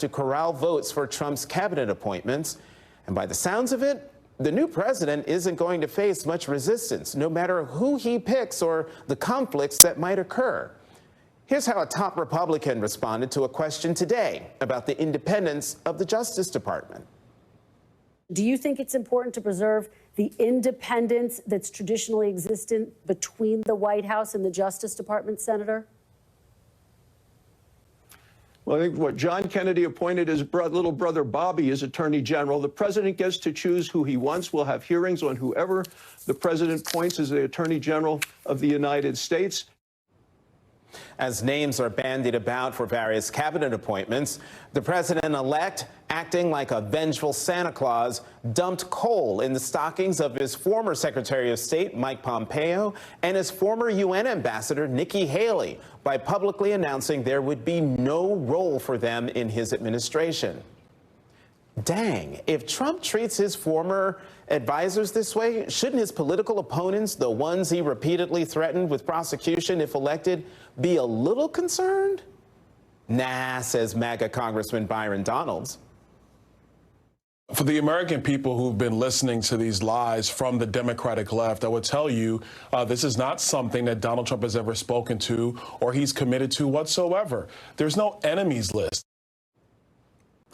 to corral votes for Trump's cabinet appointments. And by the sounds of it, the new president isn't going to face much resistance, no matter who he picks or the conflicts that might occur. Here's how a top Republican responded to a question today about the independence of the Justice Department. Do you think it's important to preserve the independence that's traditionally existed between the White House and the Justice Department, Senator? Well, I think what John Kennedy appointed his little brother Bobby as Attorney General. The president gets to choose who he wants. We'll have hearings on whoever the president appoints as the Attorney General of the United States. As names are bandied about for various cabinet appointments, the president-elect, acting like a vengeful Santa Claus, dumped coal in the stockings of his former Secretary of State, Mike Pompeo, and his former UN ambassador, Nikki Haley, by publicly announcing there would be no role for them in his administration. Dang, if Trump treats his former advisors this way, shouldn't his political opponents, the ones he repeatedly threatened with prosecution if elected, be a little concerned? Nah, says MAGA Congressman Byron Donalds. For the American people who've been listening to these lies from the Democratic left, I would tell you this is not something that Donald Trump has ever spoken to or he's committed to whatsoever. There's no enemies list.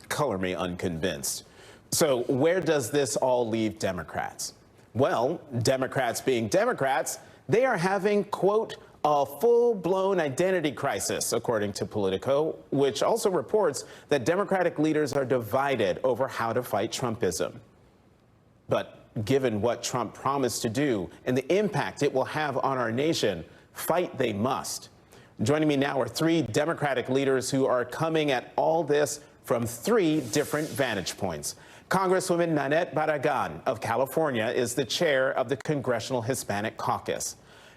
Color me unconvinced. So where does this all leave Democrats? Well, Democrats being Democrats, they are having, quote, a full-blown identity crisis, according to Politico, which also reports that Democratic leaders are divided over how to fight Trumpism. But given what Trump promised to do and the impact it will have on our nation, fight they must. Joining me now are three Democratic leaders who are coming at all this from three different vantage points. Congresswoman Nanette Barragan of California is the chair of the Congressional Hispanic Caucus.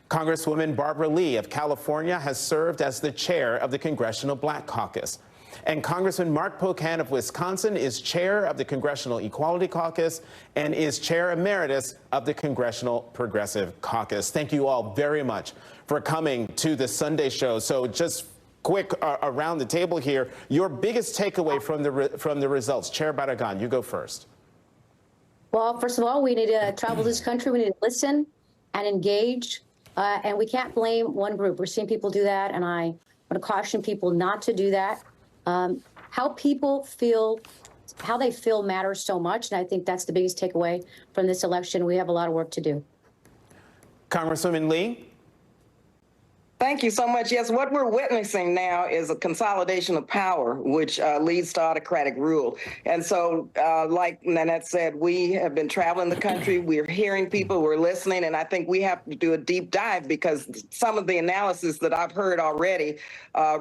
Congresswoman Barbara Lee of California has served as the chair of the Congressional Black Caucus. And Congressman Mark Pocan of Wisconsin is chair of the Congressional Equality Caucus and is chair emeritus of the Congressional Progressive Caucus. Thank you all very much for coming to the Sunday show. So just quick around the table here, your biggest takeaway from the results. Chair Barragan, you go first. Well, first of all, we need to travel this country. We need to listen and engage, and we can't blame one group. We're seeing people do that, and I want to caution people not to do that. How people feel, how they feel matters so much, and I think that's the biggest takeaway from this election. We have a lot of work to do. Congresswoman Lee. Thank you so much. Yes, what we're witnessing now is a consolidation of power, which leads to autocratic rule. And so, like Nanette said, we have been traveling the country. We're hearing people, we're listening, and I think we have to do a deep dive because some of the analysis that I've heard already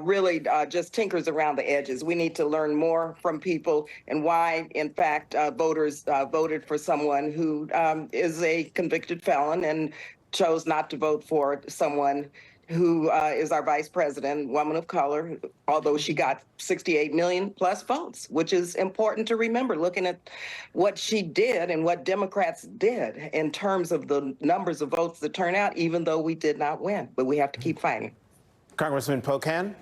really just tinkers around the edges. We need to learn more from people and why, in fact, voters voted for someone who is a convicted felon and chose not to vote for someone who is our vice president, woman of color, although she got 68 million plus votes, which is important to remember, looking at what she did and what Democrats did in terms of the numbers of votes that turn out, even though we did not win. But we have to keep fighting. Congressman Pocan.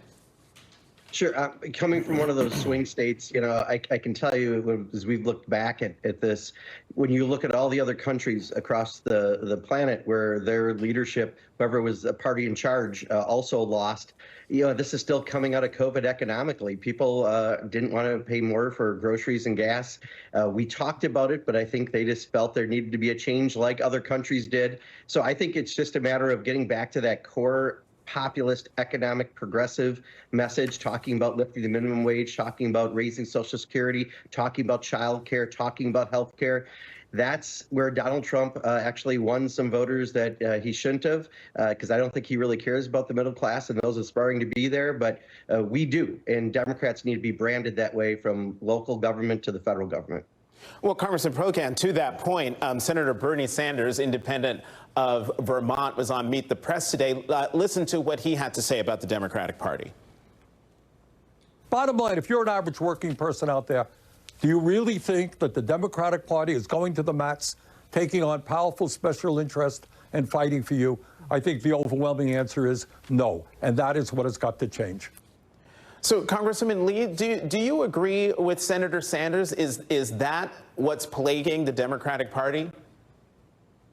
Sure. Coming from one of those swing states, you know, I can tell you, as we've looked back at this, when you look at all the other countries across the planet where their leadership, whoever was a party in charge, also lost, you know, this is still coming out of COVID economically. People didn't want to pay more for groceries and gas. We talked about it, but I think they just felt there needed to be a change like other countries did. So I think it's just a matter of getting back to that core populist, economic, progressive message, talking about lifting the minimum wage, talking about raising Social Security, talking about child care, talking about health care. That's where Donald Trump actually won some voters that he shouldn't have, because I don't think he really cares about the middle class and those aspiring to be there. But we do, and Democrats need to be branded that way from local government to the federal government. Well, Congressman Pocan, to that point, Senator Bernie Sanders, independent of Vermont, was on Meet the Press today. Listen to what he had to say about the Democratic Party. Bottom line, if you're an average working person out there, do you really think that the Democratic Party is going to the mats, taking on powerful special interest and fighting for you? I think the overwhelming answer is no, and that is what has got to change. So, Congresswoman Lee, do you agree with Senator Sanders? Is that what's plaguing the Democratic Party?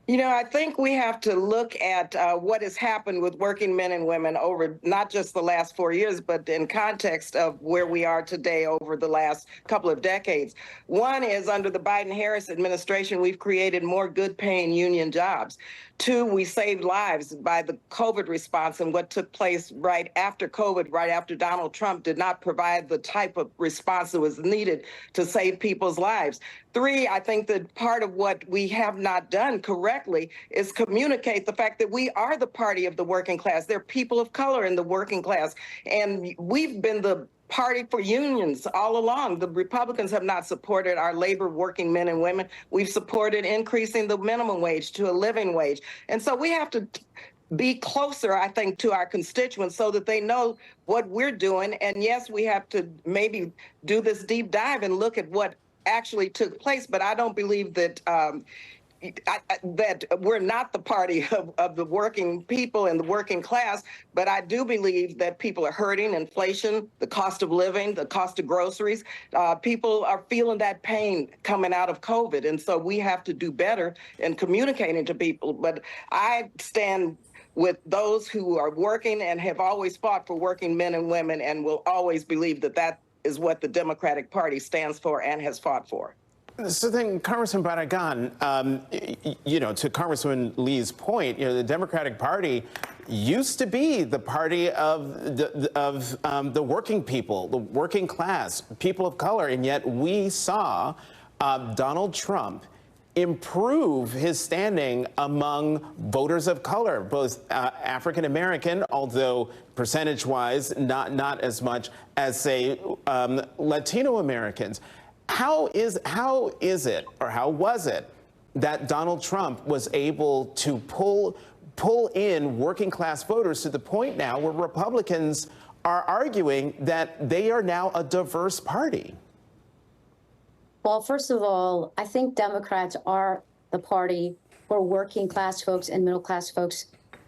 You know, I think we have to look at what has happened with working men and women over not just the last 4 years, but in context of where we are today over the last couple of decades. One is under the Biden-Harris administration, we've created more good-paying union jobs. Two, we saved lives by the COVID response, and what took place right after COVID, right after Donald Trump did not provide the type of response that was needed to save people's lives. Three, I think that part of what we have not done correctly is communicate the fact that we are the party of the working class. There are people of color in the working class, and we've been the party for unions all along. The Republicans have not supported our labor working men and women. We've supported increasing the minimum wage to a living wage. And so we have to be closer, I think, to our constituents so that they know what we're doing. And yes, we have to maybe do this deep dive and look at what actually took place. But I don't believe that that we're not the party of the working people and the working class, but I do believe that people are hurting. Inflation, the cost of living, the cost of groceries, people are feeling that pain coming out of COVID. And so we have to do better in communicating to people. But I stand with those who are working and have always fought for working men and women and will always believe that that is what the Democratic Party stands for and has fought for. So then, Congressman Barragan, to Congresswoman Lee's point, the Democratic Party used to be the party of the working people, the working class, people of color, and yet we saw Donald Trump improve his standing among voters of color, both African American, although percentage-wise not as much as, say, Latino Americans. How is it, or how was it, that Donald Trump was able to pull in working class voters to the point now where Republicans are arguing that they are now a diverse party? Well, first of all, I think Democrats are the party for working class folks and middle class folks.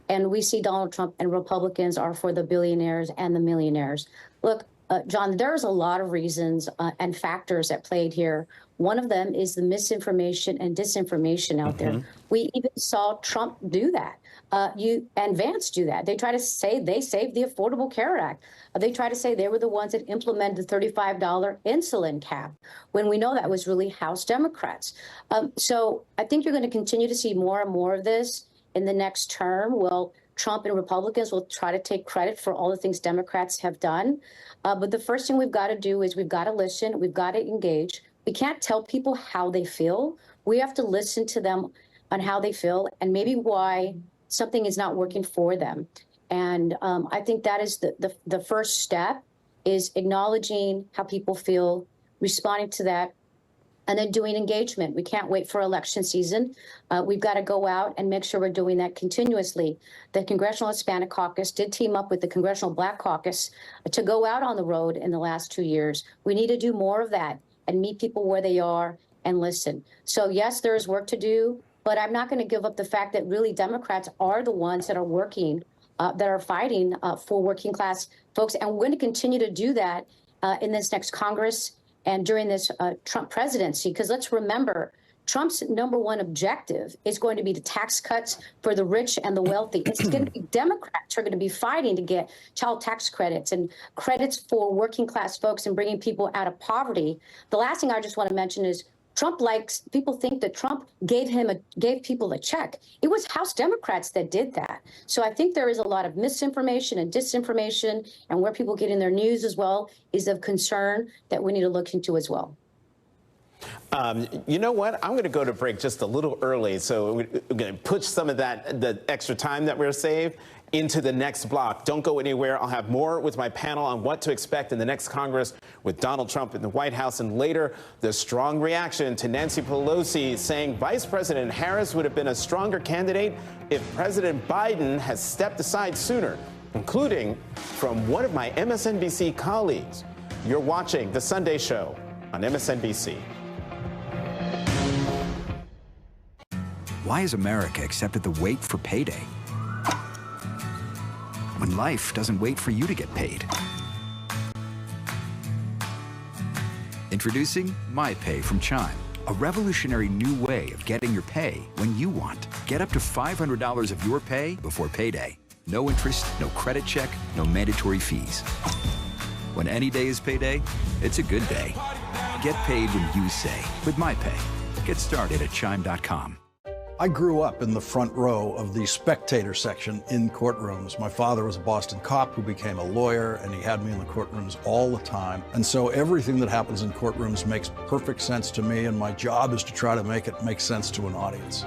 And we see Donald Trump and Republicans are for the billionaires and the millionaires. Look, John, there's a lot of reasons and factors that played here. One of them is the misinformation and disinformation out there. We even saw Trump do that. And Vance do that. They try to say they saved the Affordable Care Act. They try to say they were the ones that implemented the $35 insulin cap, when we know that was really House Democrats. So I think you're going to continue to see more and more of this in the next term. Well, Trump and Republicans will try to take credit for all the things Democrats have done. But the first thing we've got to do is we've got to listen. We've got to engage. We can't tell people how they feel. We have to listen to them on how they feel and maybe why something is not working for them. And I think that is the first step, is acknowledging how people feel, responding to that, and then doing engagement. We can't wait for election season. We've got to go out and make sure we're doing that continuously. The Congressional Hispanic Caucus did team up with the Congressional Black Caucus to go out on the road in the last 2 years. We need to do more of that and meet people where they are and listen. So yes, there is work to do, but I'm not going to give up the fact that really Democrats are the ones that are working, that are fighting for working class folks. And we're going to continue to do that in this next Congress and during this Trump presidency, because let's remember, Trump's #1 objective is going to be the tax cuts for the rich and the wealthy. It's going to be Democrats who are going to be fighting to get child tax credits and credits for working class folks and bringing people out of poverty. The last thing I just want to mention is Trump people think that Trump gave people a check. It was House Democrats that did that. So I think there is a lot of misinformation and disinformation, and where people get in their news as well is of concern that we need to look into as well. You know what? I'm going to go to break just a little early, so we're going to push some of the extra time that we're saved into the next block. Don't go anywhere. I'll have more with my panel on what to expect in the next Congress with Donald Trump in the White House, and later the strong reaction to Nancy Pelosi saying Vice President Harris would have been a stronger candidate if President Biden has stepped aside sooner, including from one of my MSNBC colleagues. You're watching The Sunday Show on MSNBC. Why has America accepted the wait for payday when life doesn't wait for you to get paid? Introducing MyPay from Chime, a revolutionary new way of getting your pay when you want. Get up to $500 of your pay before payday. No interest, no credit check, no mandatory fees. When any day is payday, it's a good day. Get paid when you say with MyPay. Get started at Chime.com. I grew up in the front row of the spectator section in courtrooms. My father was a Boston cop who became a lawyer, and he had me in the courtrooms all the time. And so everything that happens in courtrooms makes perfect sense to me, and my job is to try to make it make sense to an audience.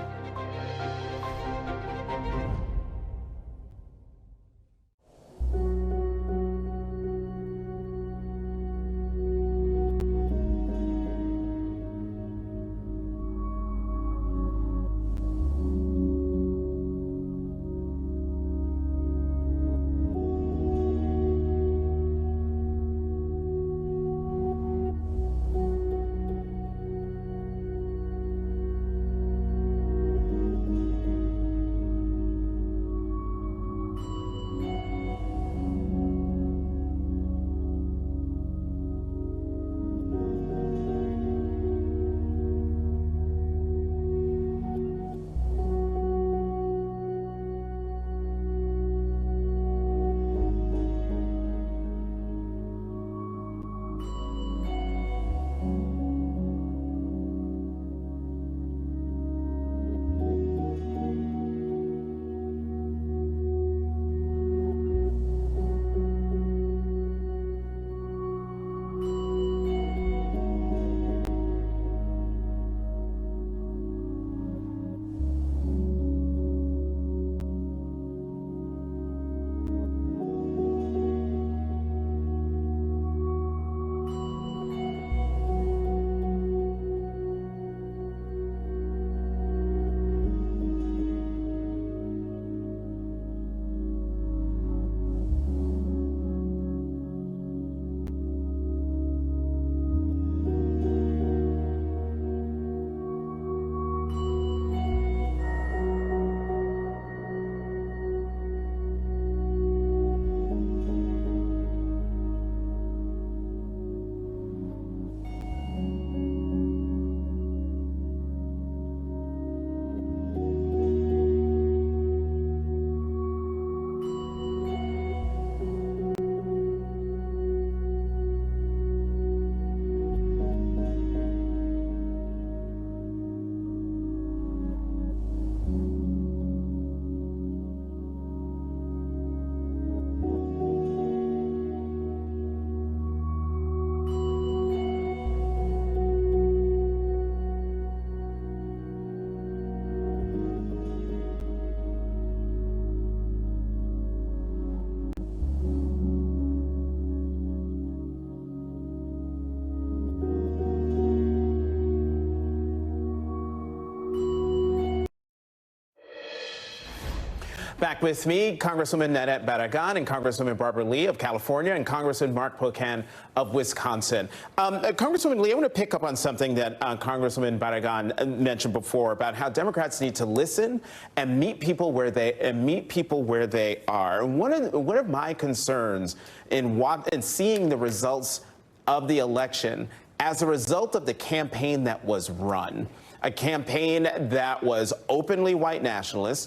Back with me, Congresswoman Nanette Barragan and Congresswoman Barbara Lee of California and Congressman Mark Pocan of Wisconsin. Congresswoman Lee, I want to pick up on something that Congresswoman Barragan mentioned before about how Democrats need to listen and meet people where they are. One of my concerns in seeing the results of the election as a result of the campaign that was run, a campaign that was openly white nationalist,